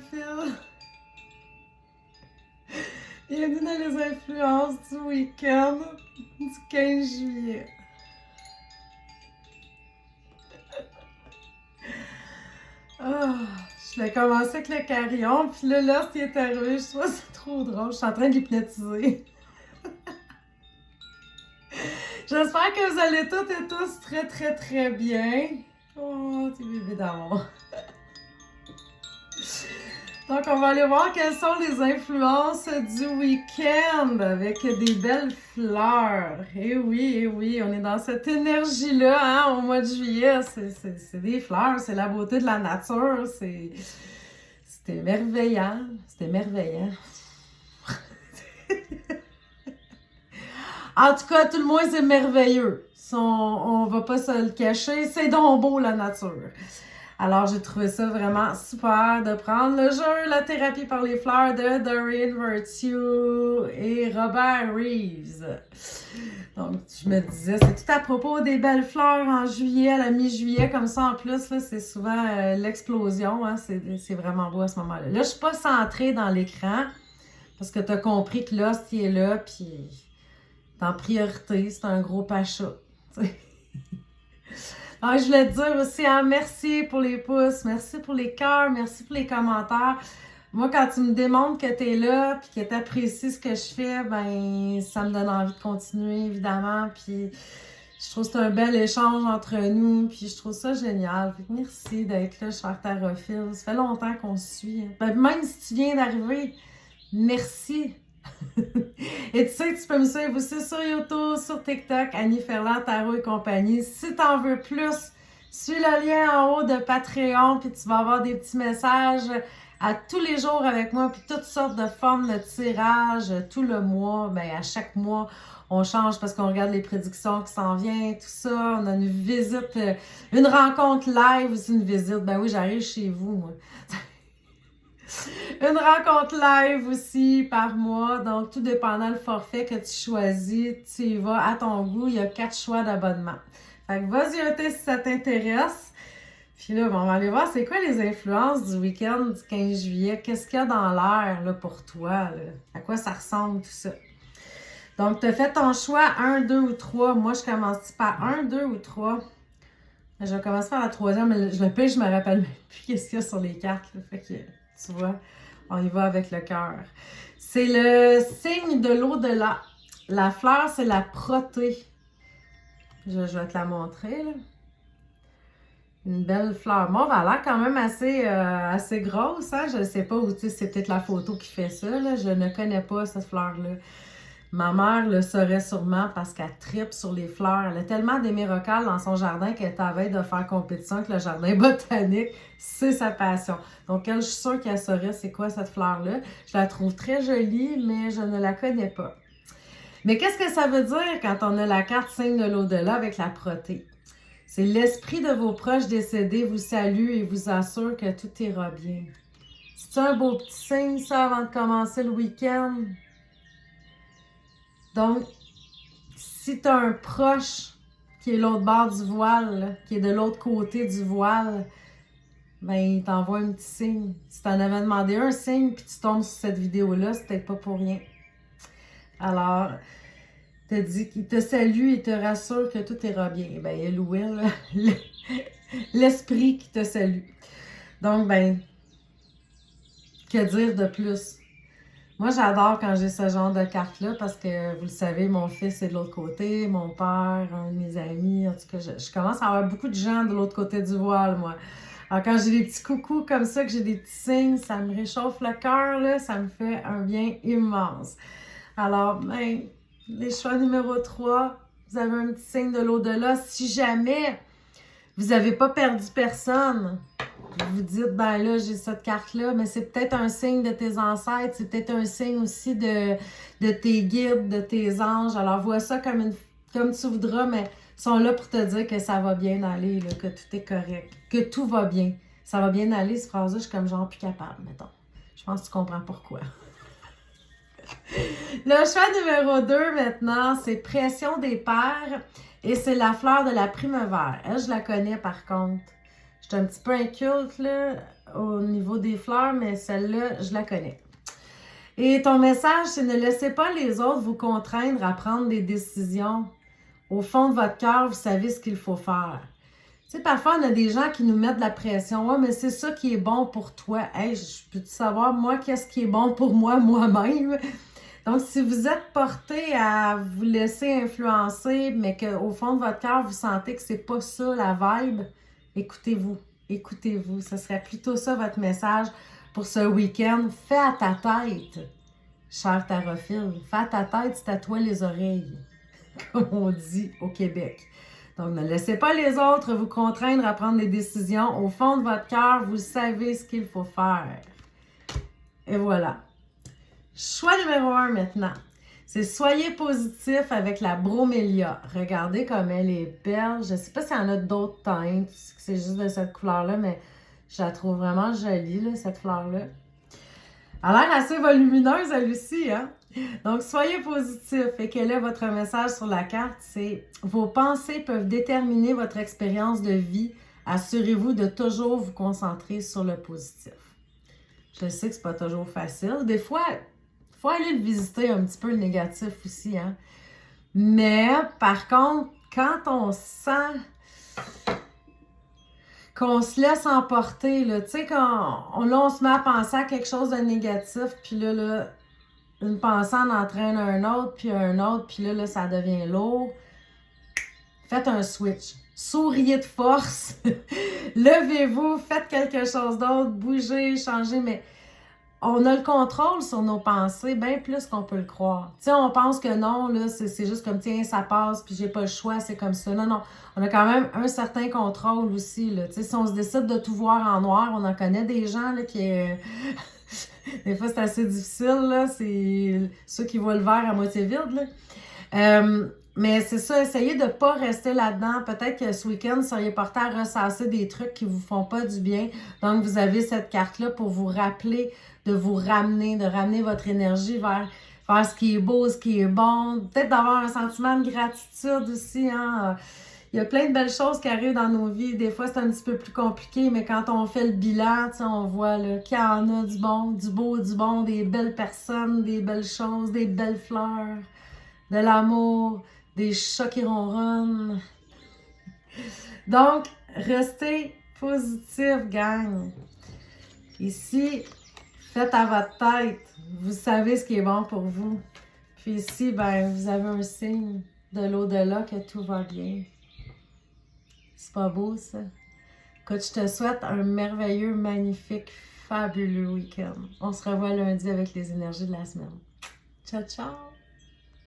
Phil. Bienvenue dans les influences du week-end du 15 juillet. Je vais commencer avec le carillon, puis là, lorsqu'il est arrivé, je trouve c'est trop drôle. Je suis en train de l'hypnotiser. J'espère que vous allez toutes et tous très, très, très bien. Oh, tes bébés d'amour. Donc, on va aller voir quelles sont les influences du week-end avec des belles fleurs. Eh oui, on est dans cette énergie-là, hein, au mois de juillet. C'est des fleurs, c'est la beauté de la nature. C'était émerveillant. C'était émerveillant. En tout cas, tout le moins, c'est merveilleux. On va pas se le cacher. C'est donc beau, la nature. Alors, j'ai trouvé ça vraiment super de prendre le jeu La thérapie par les fleurs de Doreen Virtue et Robert Reeves. Donc, je me disais, c'est tout à propos des belles fleurs en juillet, à la mi-juillet, comme ça. En plus, là, c'est souvent l'explosion. Hein, c'est vraiment beau à ce moment-là. Là, je suis pas centrée dans l'écran parce que tu as compris que l'os, il est là, puis t'es en priorité. C'est un gros pacha. Alors, je voulais te dire aussi, hein, merci pour les pouces, merci pour les cœurs, merci pour les commentaires. Moi, quand tu me démontres que tu es là puis que tu apprécies ce que je fais, ben ça me donne envie de continuer, évidemment. Puis je trouve que c'est un bel échange entre nous, puis je trouve ça génial. Fait que merci d'être là, cher Tarophile. Ça fait longtemps qu'on se suit. Ben, même si tu viens d'arriver, merci. Et tu sais que tu peux me suivre aussi sur YouTube, sur TikTok, Annie Ferland, Tarot et compagnie. Si tu en veux plus, suis le lien en haut de Patreon, puis tu vas avoir des petits messages à tous les jours avec moi, puis toutes sortes de formes de tirage tout le mois. Ben, à chaque mois, on change parce qu'on regarde les prédictions qui s'en viennent, tout ça. On a une visite, une rencontre live aussi, une visite. Ben oui, j'arrive chez vous, moi. Une rencontre live aussi par mois, donc tout dépendant le forfait que tu choisis, tu y vas à ton goût, il y a 4 choix d'abonnement. Fait que vas-y si ça t'intéresse. Puis là, on va aller voir c'est quoi les influences du week-end du 15 juillet, qu'est-ce qu'il y a dans l'air là, pour toi, là? À quoi ça ressemble tout ça. Donc, tu as fait ton choix 1, 2 ou 3. Moi, je commence par 1, 2 ou 3. Je vais commencer par la troisième, mais je me rappelle même plus qu'est-ce qu'il y a sur les cartes. Là. Fait que, tu vois, on y va avec le cœur. C'est le signe de l'au-delà. La fleur, c'est la protée. Je vais te la montrer, là. Une belle fleur mauve. Elle a l'air quand même assez grosse, hein? Je ne sais pas où, tu sais, c'est peut-être la photo qui fait ça, là. Je ne connais pas cette fleur-là. Ma mère le saurait sûrement parce qu'elle tripe sur les fleurs. Elle a tellement d'hémérocalles dans son jardin qu'elle est à veille de faire compétition avec le jardin botanique. C'est sa passion. Donc, elle, je suis sûre qu'elle saurait c'est quoi cette fleur-là. Je la trouve très jolie, mais je ne la connais pas. Mais qu'est-ce que ça veut dire quand on a la carte signe de l'au-delà avec la protée? C'est l'esprit de vos proches décédés vous salue et vous assure que tout ira bien. C'est un beau petit signe, ça, avant de commencer le week-end? Donc, si tu as un proche qui est l'autre bord du voile, là, qui est de l'autre côté du voile, ben, il t'envoie un petit signe. Si tu en avais demandé un signe puis tu tombes sur cette vidéo-là, c'est peut-être pas pour rien. Alors, il te dit qu'il te salue et te rassure que tout ira bien. Ben, il louait l'esprit qui te salue. Donc, ben, que dire de plus? Moi, j'adore quand j'ai ce genre de carte-là parce que, vous le savez, mon fils est de l'autre côté, mon père, un de mes amis, en tout cas, je commence à avoir beaucoup de gens de l'autre côté du voile, moi. Alors, quand j'ai des petits coucous comme ça, que j'ai des petits signes, ça me réchauffe le cœur, là, ça me fait un bien immense. Alors, ben, les choix numéro 3, vous avez un petit signe de l'au-delà. Si jamais vous n'avez pas perdu personne, vous vous dites, ben là, j'ai cette carte-là, mais c'est peut-être un signe de tes ancêtres, c'est peut-être un signe aussi de tes guides, de tes anges. Alors, vois ça comme tu voudras, mais ils sont là pour te dire que ça va bien aller, là, que tout est correct, que tout va bien. Ça va bien aller, cette phrase-là, je suis comme genre plus capable, mettons. Je pense que tu comprends pourquoi. Le choix numéro 2, maintenant, c'est Pression des pères et c'est la fleur de la primevère. Elle, je la connais, par contre. Je suis un petit peu inculte là, au niveau des fleurs, mais celle-là, je la connais. Et ton message, c'est ne laissez pas les autres vous contraindre à prendre des décisions. Au fond de votre cœur, vous savez ce qu'il faut faire. Tu sais, parfois, on a des gens qui nous mettent de la pression. Ouais, mais c'est ça qui est bon pour toi. Hey, je peux-tu savoir, moi, qu'est-ce qui est bon pour moi, moi-même? Donc, si vous êtes porté à vous laisser influencer, mais qu'au fond de votre cœur, vous sentez que c'est pas ça la vibe, écoutez-vous. Écoutez-vous. Ce serait plutôt ça votre message pour ce week-end. Fais à ta tête, cher tarophile. Fais à ta tête, c'est à toi les oreilles, comme on dit au Québec. Donc, ne laissez pas les autres vous contraindre à prendre des décisions. Au fond de votre cœur, vous savez ce qu'il faut faire. Et voilà. Choix numéro 1 maintenant. C'est soyez positif avec la bromélia. Regardez comme elle est belle. Je ne sais pas s'il y en a d'autres teintes, c'est juste de cette couleur-là, mais je la trouve vraiment jolie, là, cette fleur-là. Elle a l'air assez volumineuse, elle aussi, hein? Donc, soyez positif. Et quel est votre message sur la carte? C'est vos pensées peuvent déterminer votre expérience de vie. Assurez-vous de toujours vous concentrer sur le positif. Je sais que c'est pas toujours facile. Des fois, il faut aller le visiter un petit peu le négatif aussi, hein? Mais, par contre, quand on sent qu'on se laisse emporter, là, tu sais, quand on se met à penser à quelque chose de négatif, puis là, une pensée en entraîne un autre, puis là, ça devient lourd. Faites un switch. Souriez de force. Levez-vous, faites quelque chose d'autre, bougez, changez, mais on a le contrôle sur nos pensées bien plus qu'on peut le croire. Tu sais, on pense que non, là, c'est juste comme, tiens, ça passe, puis j'ai pas le choix, c'est comme ça. Non, non, on a quand même un certain contrôle aussi, là. Tu sais, si on se décide de tout voir en noir, on en connaît des gens, là, qui... des fois, c'est assez difficile, là. C'est ceux qui voient le verre à moitié vide, là. Mais c'est ça, essayez de ne pas rester là-dedans. Peut-être que ce week-end, vous seriez porté à ressasser des trucs qui ne vous font pas du bien. Donc, vous avez cette carte-là pour vous rappeler de vous ramener, de ramener votre énergie vers ce qui est beau, ce qui est bon. Peut-être d'avoir un sentiment de gratitude aussi, hein. Il y a plein de belles choses qui arrivent dans nos vies. Des fois, c'est un petit peu plus compliqué, mais quand on fait le bilan, on voit qu'il y en a du bon, du beau, du bon, des belles personnes, des belles choses, des belles fleurs, de l'amour, des chats qui ronronnent. Donc, restez positif, gang. Ici, faites à votre tête. Vous savez ce qui est bon pour vous. Puis ici, ben, vous avez un signe de l'au-delà que tout va bien. C'est pas beau, ça? Écoute, je te souhaite un merveilleux, magnifique, fabuleux week-end. On se revoit lundi avec les énergies de la semaine. Ciao, ciao!